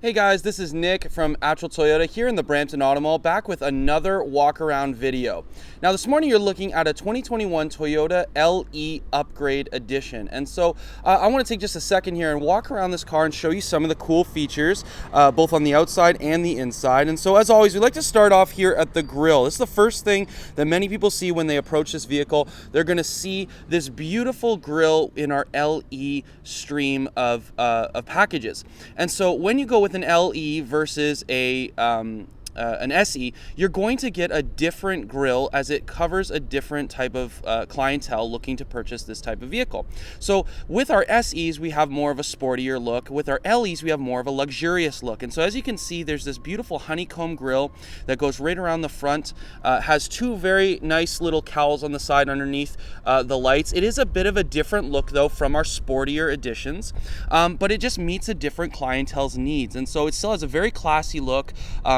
Hey guys, this is Nick from Attrell Toyota here in the Brampton Auto Mall, back with another walk around video. Now this morning you're looking at a 2021 Toyota LE Upgrade Edition, and so I want to take just a second here and walk around this car and show you some of the cool features, both on the outside and the inside. And so as always, we like to start off here at the grille. This is the first thing that many people see when they approach this vehicle. They're going to see this beautiful grille in our LE stream of packages. And so when you go with an LE versus an SE, you're going to get a different grille as it covers a different type of clientele looking to purchase this type of vehicle. So with our SEs, we have more of a sportier look. With our LEs, we have more of a luxurious look. And so as you can see, there's this beautiful honeycomb grille that goes right around the front, has two very nice little cowls on the side underneath the lights. It is a bit of a different look though from our sportier editions, but it just meets a different clientele's needs. And so it still has a very classy look.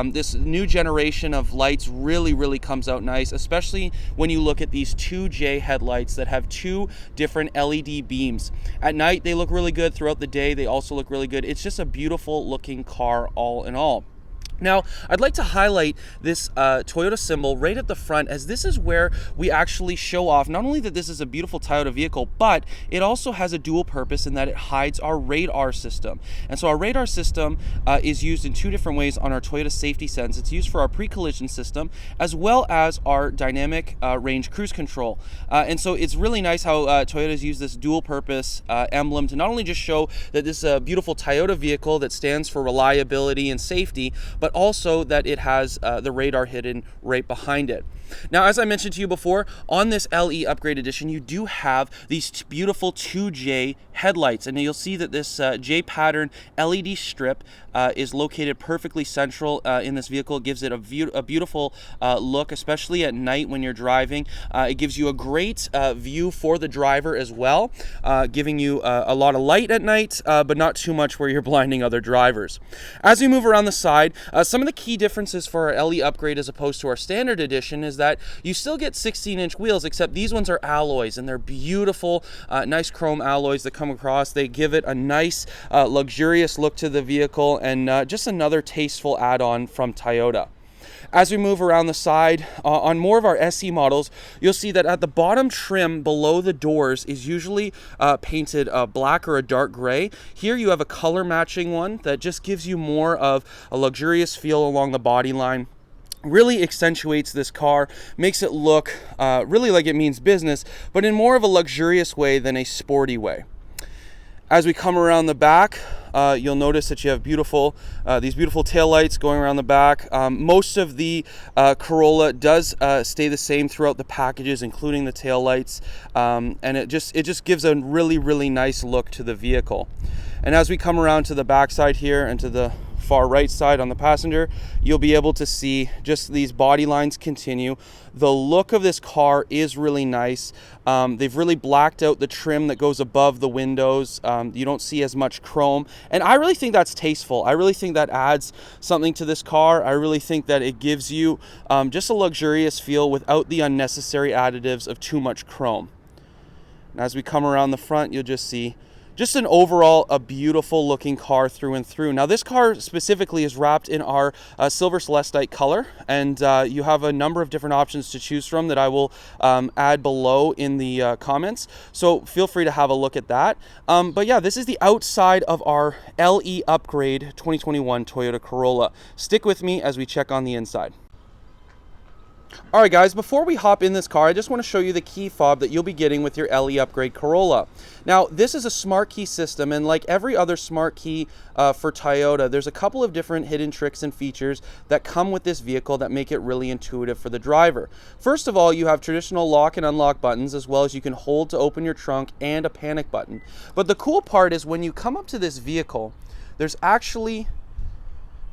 This new generation of lights really comes out nice, especially when you look at these 2J headlights that have two different LED beams. At night they look really good, throughout the day they also look really good. It's just a beautiful looking car all in all. Now, I'd like to highlight this Toyota symbol right at the front, as this is where we actually show off not only that this is a beautiful Toyota vehicle, but it also has a dual purpose in that it hides our radar system. And so our radar system is used in two different ways on our Toyota Safety Sense. It's used for our pre-collision system as well as our dynamic range cruise control. And so it's really nice how Toyota's used this dual purpose emblem to not only just show that this is a beautiful Toyota vehicle that stands for reliability and safety, but also that it has the radar hidden right behind it. Now, as I mentioned to you before, on this LE Upgrade Edition, you do have these beautiful 2J headlights, and you'll see that this J pattern LED strip is located perfectly central in this vehicle. It gives it a beautiful look, especially at night when you're driving. It gives you a great view for the driver as well, giving you a lot of light at night, but not too much where you're blinding other drivers. As we move around the side, some of the key differences for our LE Upgrade as opposed to our standard edition is that you still get 16-inch wheels, except these ones are alloys, and they're beautiful, nice chrome alloys that come across. They give it a nice, luxurious look to the vehicle, and just another tasteful add-on from Toyota. As we move around the side, on more of our SE models, you'll see that at the bottom trim below the doors is usually painted black or a dark gray. Here you have a color matching one that just gives you more of a luxurious feel along the body line. Really accentuates this car, makes it look really like it means business, but in more of a luxurious way than a sporty way. As we come around the back, you'll notice that you have these beautiful taillights going around the back. Most of the Corolla does stay the same throughout the packages, including the taillights, and it just gives a really nice look to the vehicle. And as we come around to the back side here and to the far right side on the passenger, you'll be able to see just these body lines continue. The look of this car is really nice. They've really blacked out the trim that goes above the windows. You don't see as much chrome, and I really think that's tasteful. I really think that adds something to this car. I really think that it gives you just a luxurious feel without the unnecessary additives of too much chrome. And as we come around the front, you'll just see just an overall a beautiful looking car through and through. Now this car specifically is wrapped in our silver Celestite color, and you have a number of different options to choose from that I will add below in the comments, so feel free to have a look at that. But yeah, this is the outside of our LE Upgrade 2021 Toyota Corolla. Stick with me as we check on the inside. Alright guys, before we hop in this car, I just want to show you the key fob that you'll be getting with your LE Upgrade Corolla. Now, this is a smart key system, and like every other smart key for Toyota, there's a couple of different hidden tricks and features that come with this vehicle that make it really intuitive for the driver. First of all, you have traditional lock and unlock buttons, as well as you can hold to open your trunk and a panic button. But the cool part is when you come up to this vehicle, there's actually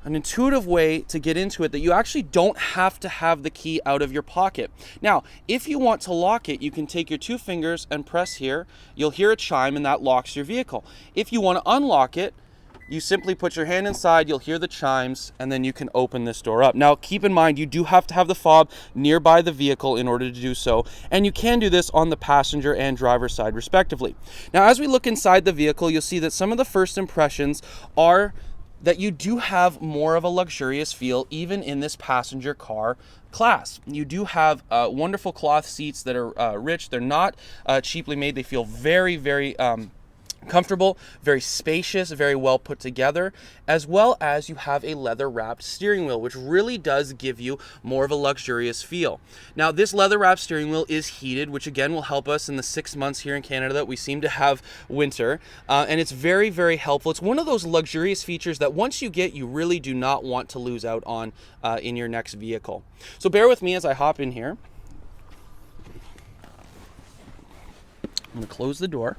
an intuitive way to get into it that you actually don't have to have the key out of your pocket. Now, if you want to lock it, you can take your two fingers and press here. You'll hear a chime, and that locks your vehicle. If you want to unlock it, you simply put your hand inside, you'll hear the chimes, and then you can open this door up. Now, keep in mind, you do have to have the fob nearby the vehicle in order to do so, and you can do this on the passenger and driver side, respectively. Now, as we look inside the vehicle, you'll see that some of the first impressions are that you do have more of a luxurious feel even in this passenger car class. You do have wonderful cloth seats that are rich. They're not cheaply made. They feel very, very comfortable, very spacious, very well put together, as well as you have a leather wrapped steering wheel, which really does give you more of a luxurious feel. Now, this leather wrapped steering wheel is heated, which again will help us in the 6 months here in Canada that we seem to have winter, and it's very, very helpful. It's one of those luxurious features that once you get, you really do not want to lose out on in your next vehicle. So bear with me as I hop in here. I'm going to close the door.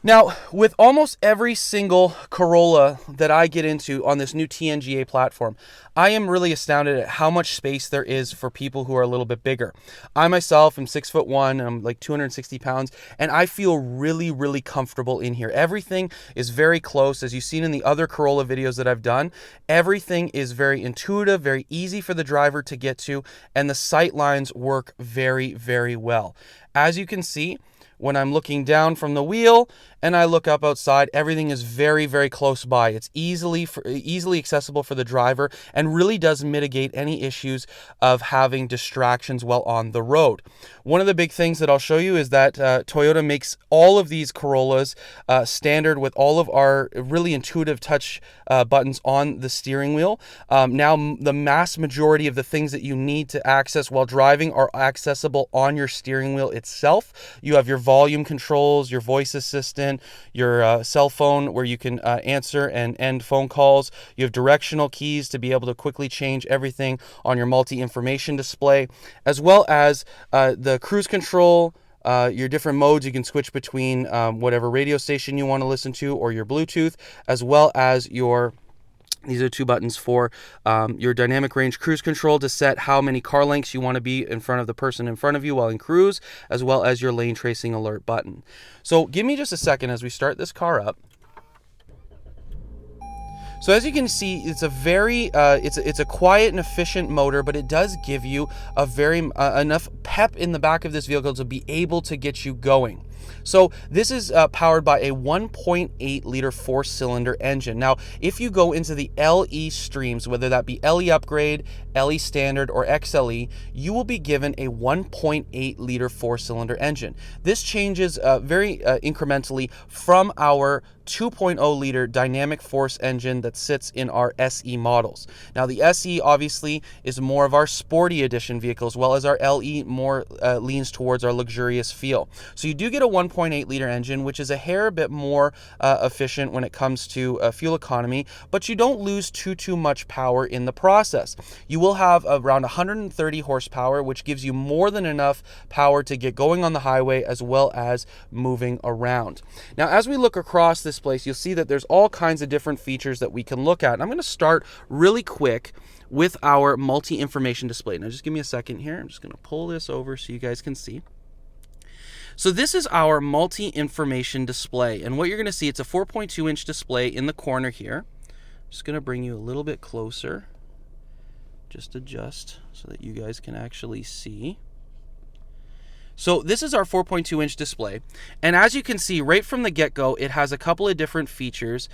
Now, with almost every single Corolla that I get into on this new TNGA platform, I am really astounded at how much space there is for people who are a little bit bigger. I myself am 6'1", and I'm like 260 pounds, and I feel really, really comfortable in here. Everything is very close. As you've seen in the other Corolla videos that I've done, everything is very intuitive, very easy for the driver to get to, and the sight lines work very, very well. As you can see, when I'm looking down from the wheel and I look up outside, everything is very, very close by. It's easily accessible for the driver and really does mitigate any issues of having distractions while on the road. One of the big things that I'll show you is that Toyota makes all of these Corollas standard with all of our really intuitive touch buttons on the steering wheel. Now, the mass majority of the things that you need to access while driving are accessible on your steering wheel itself. You have your volume controls, your voice assistant, your cell phone where you can answer and end phone calls. You have directional keys to be able to quickly change everything on your multi-information display, as well as the cruise control, your different modes. You can switch between whatever radio station you want to listen to or your Bluetooth, as well as these are two buttons for your dynamic range cruise control to set how many car lengths you want to be in front of the person in front of you while in cruise, as well as your lane tracing alert button. So give me just a second as we start this car up. So as you can see, it's a very it's a quiet and efficient motor, but it does give you a very enough pep in the back of this vehicle to be able to get you going. So this is powered by a 1.8 liter 4-cylinder engine. Now, if you go into the LE streams, whether that be LE Upgrade, LE Standard, or XLE, you will be given a 1.8 liter 4-cylinder engine. This changes very incrementally from our 2.0 liter dynamic force engine that sits in our SE models. Now, the SE obviously is more of our sporty edition vehicle, as well as our LE more leans towards our luxurious feel. So you do get a 1.8 liter engine, which is a hair bit more efficient when it comes to fuel economy, but you don't lose too much power in the process. You will have around 130 horsepower, which gives you more than enough power to get going on the highway as well as moving around. Now, as we look across this place, you'll see that there's all kinds of different features that we can look at. And I'm going to start really quick with our multi-information display. Now, just give me a second here. I'm just going to pull this over so you guys can see. So this is our multi-information display, and what you're going to see, it's a 4.2-inch display in the corner here. Just going to bring you a little bit closer. Just adjust so that you guys can actually see. So this is our 4.2-inch display, and as you can see right from the get-go, it has a couple of different features,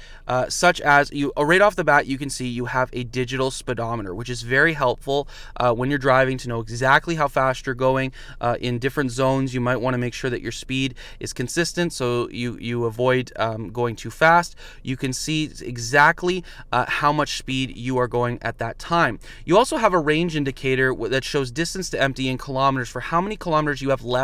such as right off the bat, you can see you have a digital speedometer, which is very helpful when you're driving to know exactly how fast you're going. In different zones, you might want to make sure that your speed is consistent so you avoid going too fast. You can see exactly how much speed you are going at that time. You also have a range indicator that shows distance to empty in kilometers for how many kilometers you have left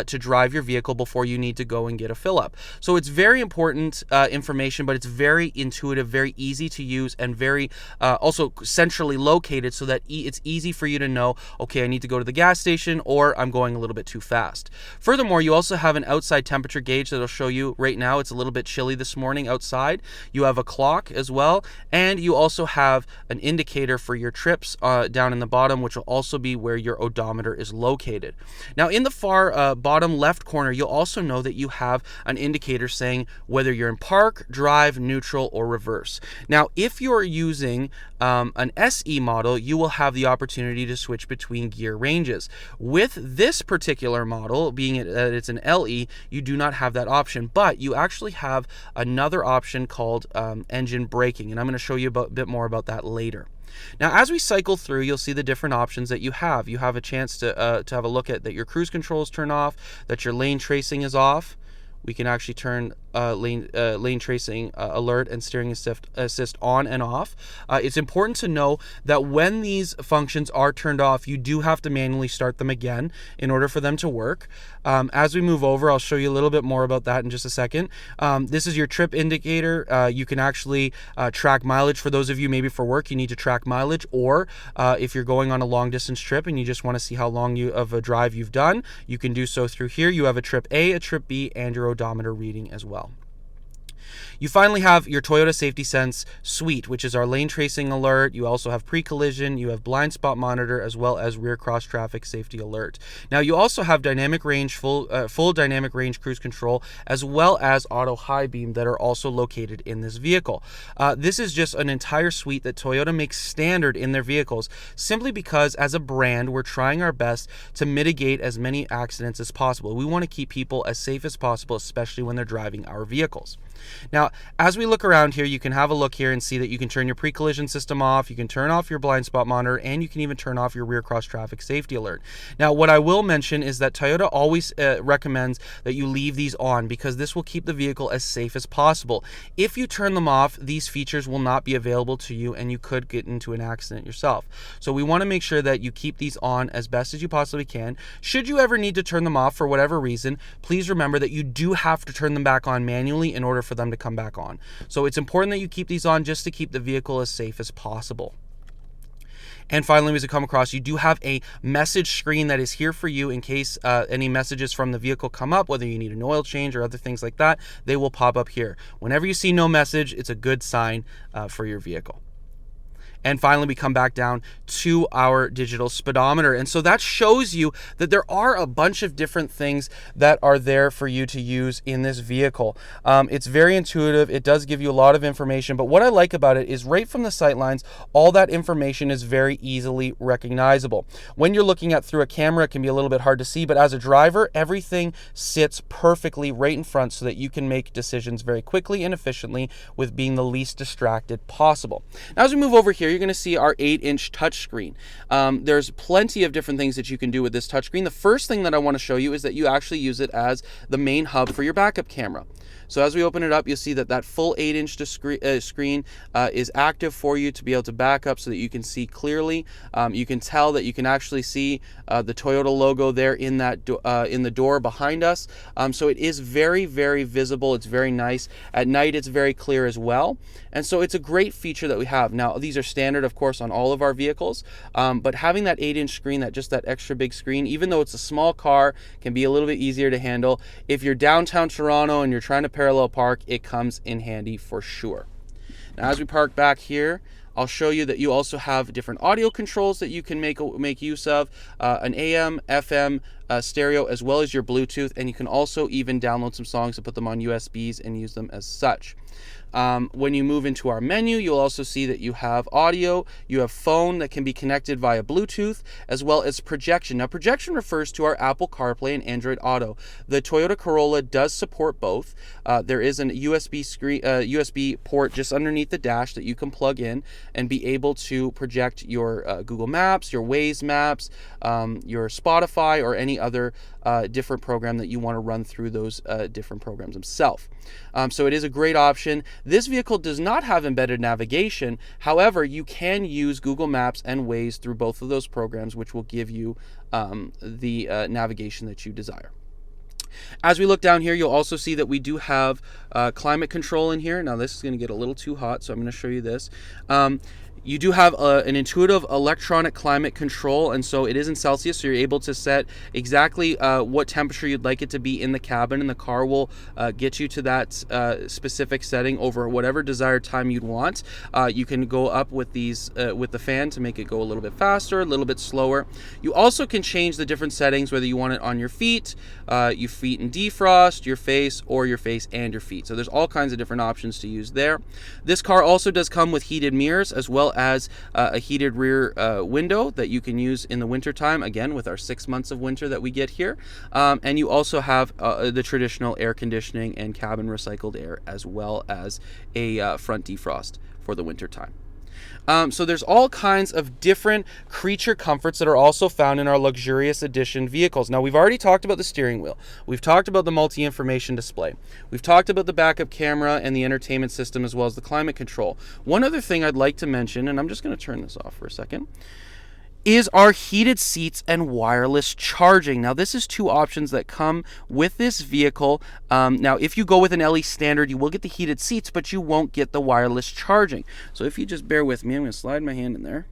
to drive your vehicle before you need to go and get a fill up. So it's very important information, but it's very intuitive, very easy to use, and very also centrally located so that it's easy for you to know, okay, I need to go to the gas station or I'm going a little bit too fast. Furthermore, you also have an outside temperature gauge that'll show you right now it's a little bit chilly this morning outside. You have a clock as well, and you also have an indicator for your trips down in the bottom, which will also be where your odometer is located. Now, in the far bottom left corner, you'll also know that you have an indicator saying whether you're in park, drive, neutral, or reverse. Now, if you're using an SE model, you will have the opportunity to switch between gear ranges. With this particular model, being that it's an LE, you do not have that option, but you actually have another option called engine braking, and I'm going to show you a bit more about that later. Now, as we cycle through, you'll see the different options that you have. You have a chance to have a look at that your cruise control is turned off, that your lane tracing is off. We can actually turn lane tracing alert and steering assist on and off. It's important to know that when these functions are turned off, you do have to manually start them again in order for them to work. As we move over, I'll show you a little bit more about that in just a second. This is your trip indicator. You can actually track mileage. For those of you maybe for work, you need to track mileage, or if you're going on a long distance trip and you just want to see how long of a drive you've done, you can do so through here. You have a trip A, a trip B, and your odometer reading as well. You finally have your Toyota Safety Sense suite, which is our lane tracing alert. You also have pre-collision, you have blind spot monitor, as well as rear cross traffic safety alert. Now, you also have dynamic range, full dynamic range cruise control, as well as auto high beam that are also located in this vehicle. This is just an entire suite that Toyota makes standard in their vehicles, simply because as a brand, we're trying our best to mitigate as many accidents as possible. We want to keep people as safe as possible, especially when they're driving our vehicles. Now, as we look around here, you can have a look here and see that you can turn your pre-collision system off, you can turn off your blind spot monitor, and you can even turn off your rear cross traffic safety alert. Now, what I will mention is that Toyota always recommends that you leave these on, because this will keep the vehicle as safe as possible. If you turn them off, these features will not be available to you and you could get into an accident yourself. So we want to make sure that you keep these on as best as you possibly can. Should you ever need to turn them off for whatever reason, please remember that you do have to turn them back on manually in order for them to come back on. So it's important that you keep these on just to keep the vehicle as safe as possible. And finally, as you come across, you do have a message screen that is here for you in case any messages from the vehicle come up, whether you need an oil change or other things like that, they will pop up here. Whenever you see no message, it's a good sign for your vehicle. And finally, we come back down to our digital speedometer. And so that shows you that there are a bunch of different things that are there for you to use in this vehicle. It's very intuitive. It does give you a lot of information. But what I like about it is right from the sightlines, all that information is very easily recognizable. When you're looking at through a camera, it can be a little bit hard to see. But as a driver, everything sits perfectly right in front so that you can make decisions very quickly and efficiently with being the least distracted possible. Now, as we move over here, you're going to see our 8-inch touchscreen. There's plenty of different things that you can do with this touchscreen. The first thing that I want to show you is that you actually use it as the main hub for your backup camera. So as we open it up, you'll see that that full 8-inch screen is active for you to be able to back up so that you can see clearly. You can tell that you can actually see the Toyota logo there in that in the door behind us. So it is very, very visible. It's very nice. At night, it's very clear as well. And so it's a great feature that we have. Now, these are standard, of course, on all of our vehicles, but having that 8-inch screen, that extra big screen, even though it's a small car, can be a little bit easier to handle. If you're downtown Toronto and you're trying to parallel park, it comes in handy for sure. Now, as we park back here, I'll show you that you also have different audio controls that you can make use of, an AM, FM, stereo, as well as your Bluetooth, and you can also even download some songs and put them on USBs and use them as such. When you move into our menu, you'll also see that you have audio, you have phone that can be connected via Bluetooth, as well as projection. Now, projection refers to our Apple CarPlay and Android Auto. The Toyota Corolla does support both. There is an USB port just underneath the dash that you can plug in and be able to project your Google Maps, your Waze maps, your Spotify, or any other different program that you want to run through those different programs themselves. So it is a great option. This vehicle does not have embedded navigation. However, you can use Google Maps and Waze through both of those programs, which will give you the navigation that you desire. As we look down here, you'll also see that we do have climate control in here. Now, this is going to get a little too hot, so I'm going to show you this. You do have an intuitive electronic climate control, and so it is in Celsius, so you're able to set exactly what temperature you'd like it to be in the cabin, and the car will get you to that specific setting over whatever desired time you'd want. You can go up with these with the fan to make it go a little bit faster, a little bit slower. You also can change the different settings, whether you want it on your feet and defrost, your face, or your face and your feet. So there's all kinds of different options to use there. This car also does come with heated mirrors, as well as a heated rear window that you can use in the winter time, again with our 6 months of winter that we get here. And you also have the traditional air conditioning and cabin recycled air, as well as a front defrost for the winter time. So there's all kinds of different creature comforts that are also found in our luxurious edition vehicles. Now, we've already talked about the steering wheel. We've talked about the multi-information display. We've talked about the backup camera and the entertainment system, as well as the climate control. One other thing I'd like to mention, and I'm just going to turn this off for a second, is our heated seats and wireless charging. Now, this is two options that come with this vehicle. Now, if you go with an LE standard, you will get the heated seats, but you won't get the wireless charging. So if you just bear with me, I'm going to slide my hand in there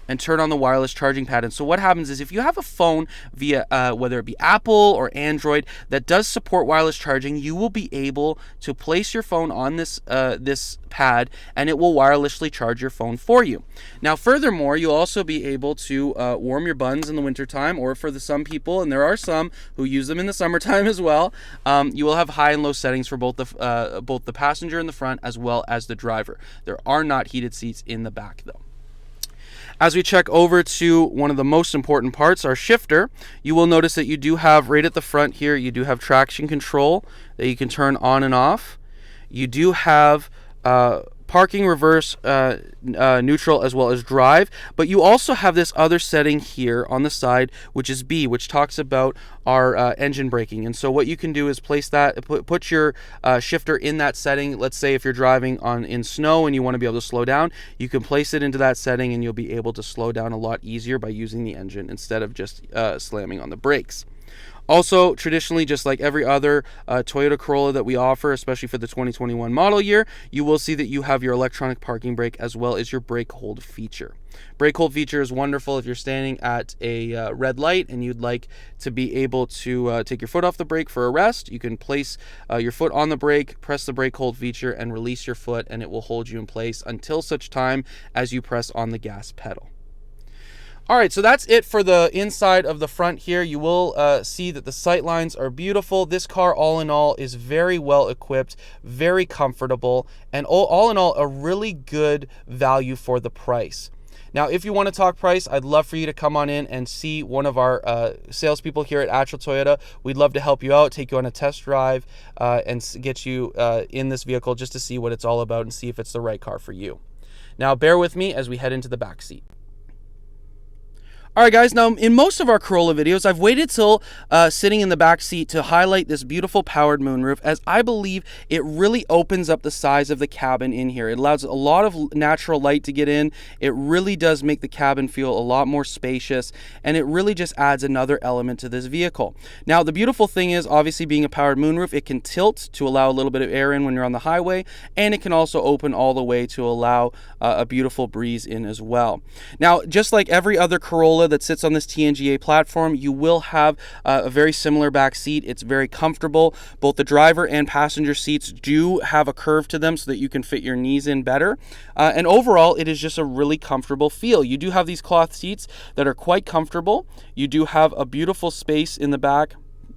and turn on the wireless charging pad. And so what happens is, if you have a phone via whether it be Apple or Android that does support wireless charging, you will be able to place your phone on this pad, and it will wirelessly charge your phone for you. Now, furthermore, you'll also be able to warm your buns in the wintertime, or for some people, and there are some who use them in the summertime as well, you will have high and low settings for both the passenger in the front as well as the driver. There are not heated seats in the back, though. As we check over to one of the most important parts, our shifter, you will notice that you do have right at the front here, you do have traction control that you can turn on and off. You do have parking, reverse, neutral, as well as drive, but you also have this other setting here on the side, which is B, which talks about our engine braking. And so what you can do is place that, put your shifter in that setting. Let's say if you're driving in snow and you want to be able to slow down, you can place it into that setting, and you'll be able to slow down a lot easier by using the engine instead of just slamming on the brakes. Also, traditionally, just like every other Toyota Corolla that we offer, especially for the 2021 model year, you will see that you have your electronic parking brake as well as your brake hold feature. Brake hold feature is wonderful if you're standing at a red light and you'd like to be able to take your foot off the brake for a rest. You can place your foot on the brake, press the brake hold feature, and release your foot, and it will hold you in place until such time as you press on the gas pedal. All right, so that's it for the inside of the front here. You will see that the sight lines are beautiful. This car, all in all, is very well equipped, very comfortable, and all in all, a really good value for the price. Now, if you want to talk price, I'd love for you to come on in and see one of our salespeople here at Attrell Toyota. We'd love to help you out, take you on a test drive, and get you in this vehicle just to see what it's all about and see if it's the right car for you. Now, bear with me as we head into the back seat. All right, guys, now in most of our Corolla videos, I've waited till sitting in the back seat to highlight this beautiful powered moonroof, as I believe it really opens up the size of the cabin in here. It allows a lot of natural light to get in. It really does make the cabin feel a lot more spacious, and it really just adds another element to this vehicle. Now, the beautiful thing is, obviously being a powered moonroof, it can tilt to allow a little bit of air in when you're on the highway, and it can also open all the way to allow a beautiful breeze in as well. Now, just like every other Corolla that sits on this TNGA platform, you will have a very similar back seat. It's very comfortable. Both the driver and passenger seats do have a curve to them so that you can fit your knees in better. And overall, it is just a really comfortable feel. You do have these cloth seats that are quite comfortable. You do have a beautiful space in the back,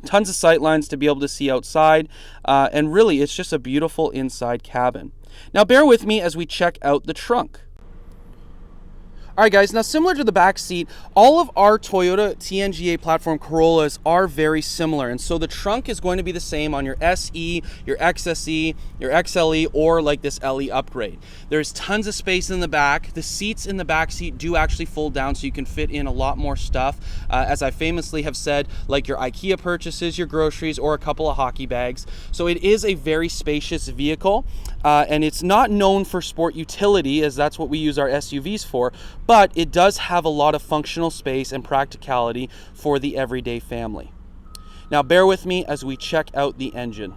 tons of sight lines to be able to see outside, and really, it's just a beautiful inside cabin. Now, bear with me as we check out the trunk. All right, guys, now similar to the back seat, all of our Toyota TNGA platform Corollas are very similar. And so the trunk is going to be the same on your SE, your XSE, your XLE, or like this LE Upgrade. There's tons of space in the back. The seats in the back seat do actually fold down so you can fit in a lot more stuff. As I famously have said, like your IKEA purchases, your groceries, or a couple of hockey bags. So it is a very spacious vehicle, and it's not known for sport utility, as that's what we use our SUVs for, but it does have a lot of functional space and practicality for the everyday family. Now, bear with me as we check out the engine.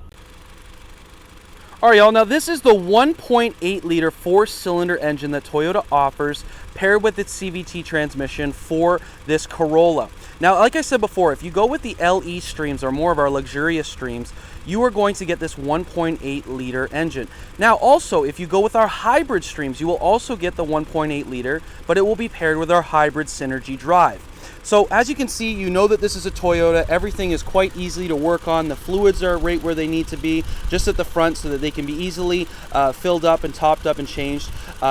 All right, y'all, now this is the 1.8 liter 4-cylinder engine that Toyota offers paired with its CVT transmission for this Corolla. Now, like I said before, if you go with the LE streams, or more of our luxurious streams, you are going to get this 1.8 liter engine. Now, also, if you go with our hybrid streams, you will also get the 1.8 liter, but it will be paired with our hybrid Synergy drive. So as you can see, you know that this is a Toyota. Everything is quite easy to work on. The fluids are right where they need to be, just at the front, so that they can be easily filled up and topped up and changed.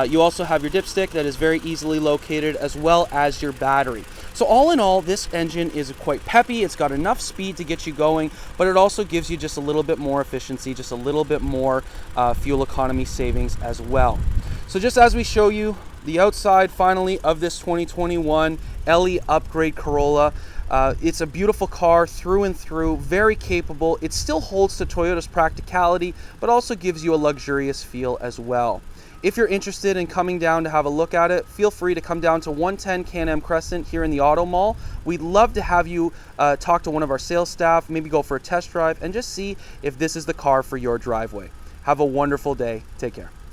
You also have your dipstick that is very easily located, as well as your battery. So all in all, this engine is quite peppy. It's got enough speed to get you going, but it also gives you just a little bit more efficiency, just a little bit more fuel economy savings as well. So just as we show you the outside finally of this 2021 LE Upgrade Corolla, it's a beautiful car through and through, very capable. It still holds to Toyota's practicality, but also gives you a luxurious feel as well. If you're interested in coming down to have a look at it, feel free to come down to 110 Can-Am Crescent here in the Auto Mall. We'd love to have you talk to one of our sales staff, maybe go for a test drive, and just see if this is the car for your driveway. Have a wonderful day. Take care.